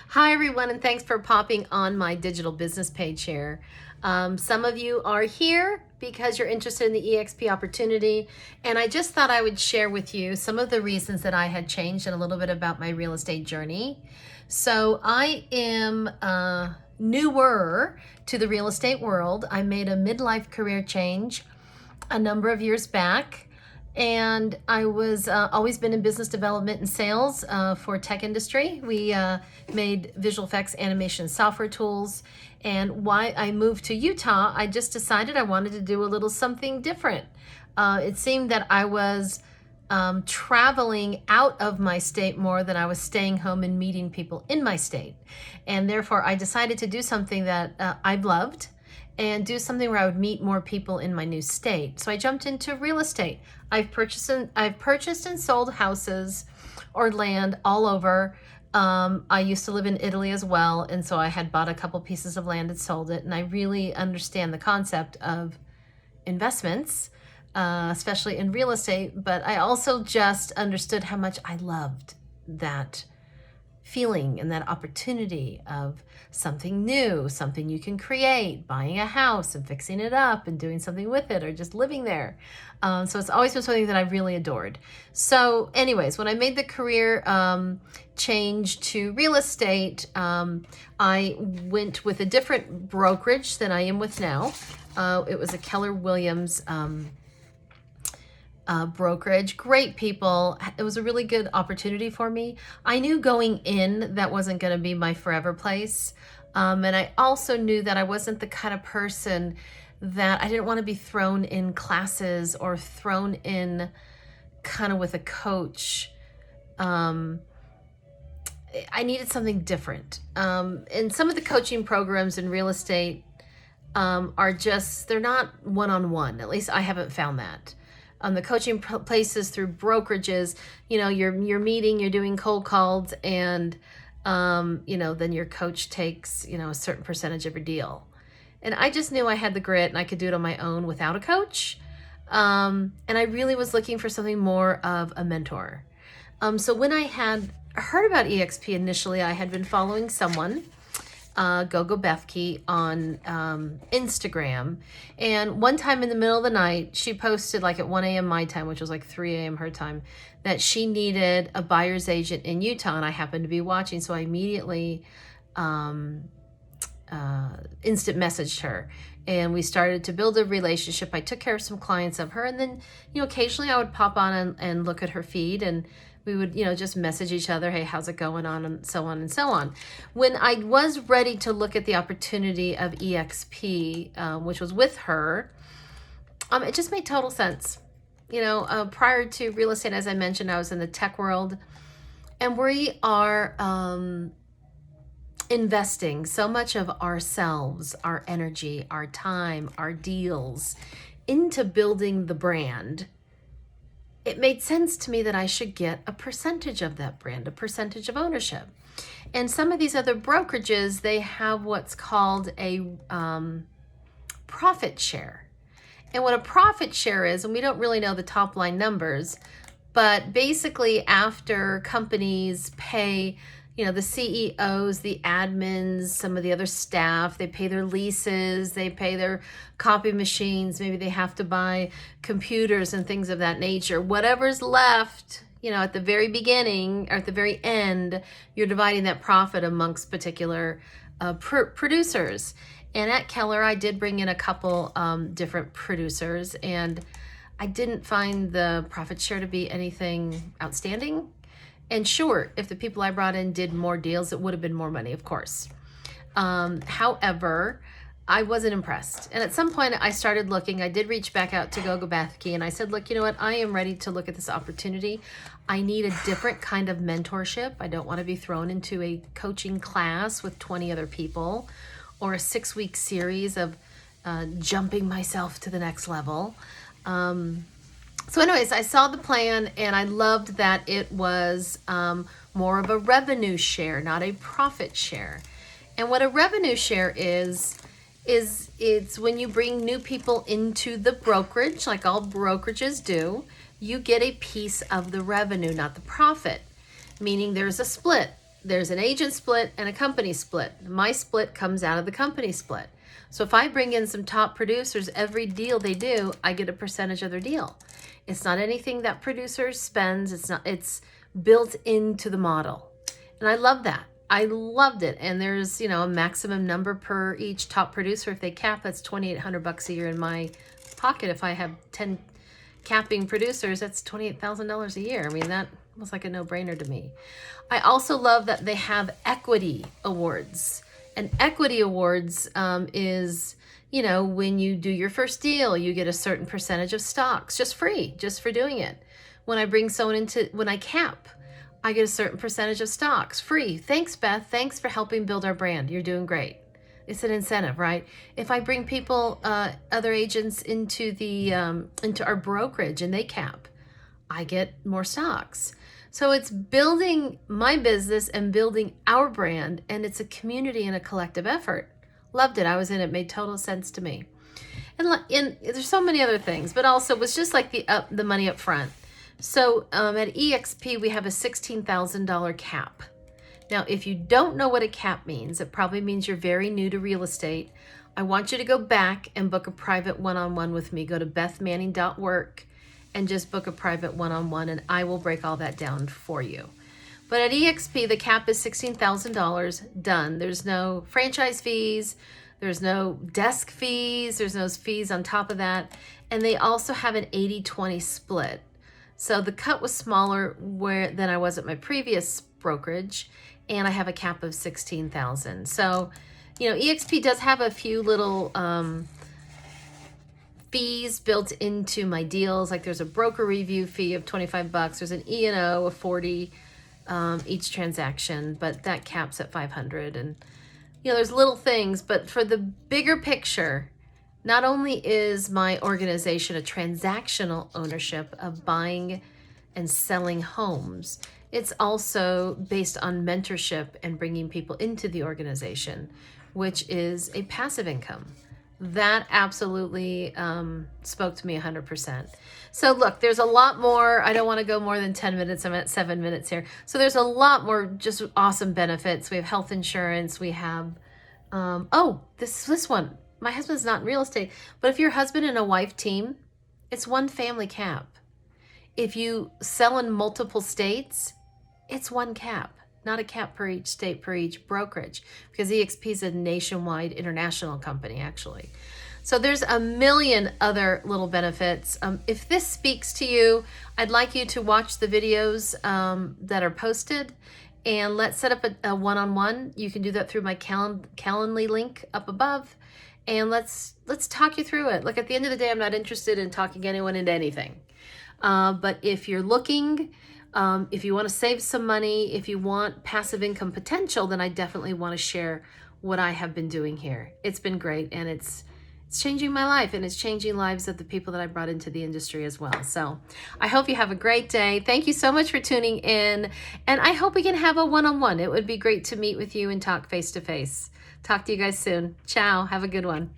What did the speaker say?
Hi everyone, and thanks for popping on my digital business page here. Some of you are here because you're interested in the EXP opportunity, and I just thought I would share with you some of the reasons that I had changed and a little bit about my real estate journey. So I am newer to the real estate world. I made a midlife career change a number of years back. And I was always been in business development and sales for tech industry. We made visual effects, animation, software tools. And why I moved to Utah, I just decided I wanted to do a little something different. It seemed that I was traveling out of my state more than I was staying home and meeting people in my state. And therefore, I decided to do something that I've loved and do something where I would meet more people in my new state. So I jumped into real estate. I've purchased and sold houses or land all over. I used to live in Italy as well, and so I had bought a couple pieces of land and sold it, and I really understand the concept of investments, especially in real estate, but I also just understood how much I loved that feeling and that opportunity of something new, something you can create, buying a house and fixing it up and doing something with it or just living there. So it's always been something that I really adored. So anyways, when I made the career change to real estate, I went with a different brokerage than I am with now. It was a Keller Williams brokerage. Great people. It was a really good opportunity for me. I knew going in that wasn't going to be my forever place. And I also knew that I wasn't the kind of person that I didn't want to be thrown in classes or thrown in kind of with a coach. I needed something different. And some of the coaching programs in real estate they're not one-on-one. At least I haven't found that. The coaching places through brokerages, you're meeting, you're doing cold calls, and then your coach takes, a certain percentage of your deal. And I just knew I had the grit and I could do it on my own without a coach. And I really was looking for something more of a mentor. So when I had heard about EXP initially, I had been following someone, Beth on Instagram, and one time in the middle of the night she posted, like at 1 a.m. my time, which was like 3 a.m. her time, that she needed a buyer's agent in Utah, and I happened to be watching, so I immediately instant messaged her, and we started to build a relationship. I took care of some clients of her, and then occasionally I would pop on and look at her feed, and we would, just message each other, hey, how's it going on, and so on and so on. When I was ready to look at the opportunity of EXP, which was with her, it just made total sense. Prior to real estate, as I mentioned, I was in the tech world, and we are investing so much of ourselves, our energy, our time, our deals into building the brand. It made sense to me that I should get a percentage of that brand, a percentage of ownership. And some of these other brokerages, they have what's called a profit share. And what a profit share is, and we don't really know the top line numbers, but basically after companies pay, the CEOs, the admins, some of the other staff, they pay their leases, they pay their copy machines, maybe they have to buy computers and things of that nature. Whatever's left, at the very beginning or at the very end, you're dividing that profit amongst particular producers. And at Keller, I did bring in a couple different producers, and I didn't find the profit share to be anything outstanding. And sure, if the people I brought in did more deals, it would have been more money, of course. However, I wasn't impressed. And at some point I started looking. I did reach back out to Beth, and I said, look, you know what? I am ready to look at this opportunity. I need a different kind of mentorship. I don't want to be thrown into a coaching class with 20 other people or a 6-week series of jumping myself to the next level. So anyways, I saw the plan, and I loved that it was more of a revenue share, not a profit share. And what a revenue share is it's when you bring new people into the brokerage, like all brokerages do, you get a piece of the revenue, not the profit, meaning there's a split. there's an agent split and a company split. My split comes out of the company split. So if I bring in some top producers, every deal they do, I get a percentage of their deal. It's not anything that producers spends. It's built into the model. And I love that. I loved it. And there's, a maximum number per each top producer. If they cap, that's $2,800 a year in my pocket. If I have 10 capping producers, that's $28,000 a year. I mean, that was like a no-brainer to me. I also love that they have equity awards. And equity awards is, when you do your first deal, you get a certain percentage of stocks, just free, just for doing it. When I bring someone when I cap, I get a certain percentage of stocks, free. Thanks, Beth. Thanks for helping build our brand. You're doing great. It's an incentive, right? If I bring people, other agents into our brokerage and they cap, I get more stocks. So it's building my business and building our brand, and it's a community and a collective effort. Loved it. I was in it. Made total sense to me. And there's so many other things, but also it was just like the money up front. So at EXP, we have a $16,000 cap. Now, if you don't know what a cap means, it probably means you're very new to real estate. I want you to go back and book a private one-on-one with me. Go to bethmanning.work and just book a private one-on-one, and I will break all that down for you. But at EXP, the cap is $16,000, done. There's no franchise fees. There's no desk fees. There's no fees on top of that. And they also have an 80-20 split. So the cut was smaller than I was at my previous brokerage, and I have a cap of $16,000. So, EXP does have a few little fees built into my deals. Like there's a broker review fee of $25. There's an E&O of $40 each transaction, but that caps at $500. And there's little things, but for the bigger picture, not only is my organization a transactional ownership of buying and selling homes, it's also based on mentorship and bringing people into the organization, which is a passive income. That absolutely spoke to me 100%. So look, there's a lot more. I don't want to go more than 10 minutes. I'm at 7 minutes here. So there's a lot more just awesome benefits. We have health insurance. We have, this one. My husband's not in real estate, but if you're a husband and a wife team, it's one family cap. If you sell in multiple states, it's one cap, not a cap per each state, per each brokerage, because EXP is a nationwide international company, actually. So there's a million other little benefits. If this speaks to you, I'd like you to watch the videos that are posted, and let's set up a one-on-one. You can do that through my Calendly link up above. And let's talk you through it. Look, at the end of the day, I'm not interested in talking anyone into anything. But if you're looking, if you want to save some money, if you want passive income potential, then I definitely want to share what I have been doing here. It's been great, and it's changing my life, and it's changing lives of the people that I brought into the industry as well. So I hope you have a great day. Thank you so much for tuning in, and I hope we can have a one-on-one. It would be great to meet with you and talk face-to-face. Talk to you guys soon. Ciao. Have a good one.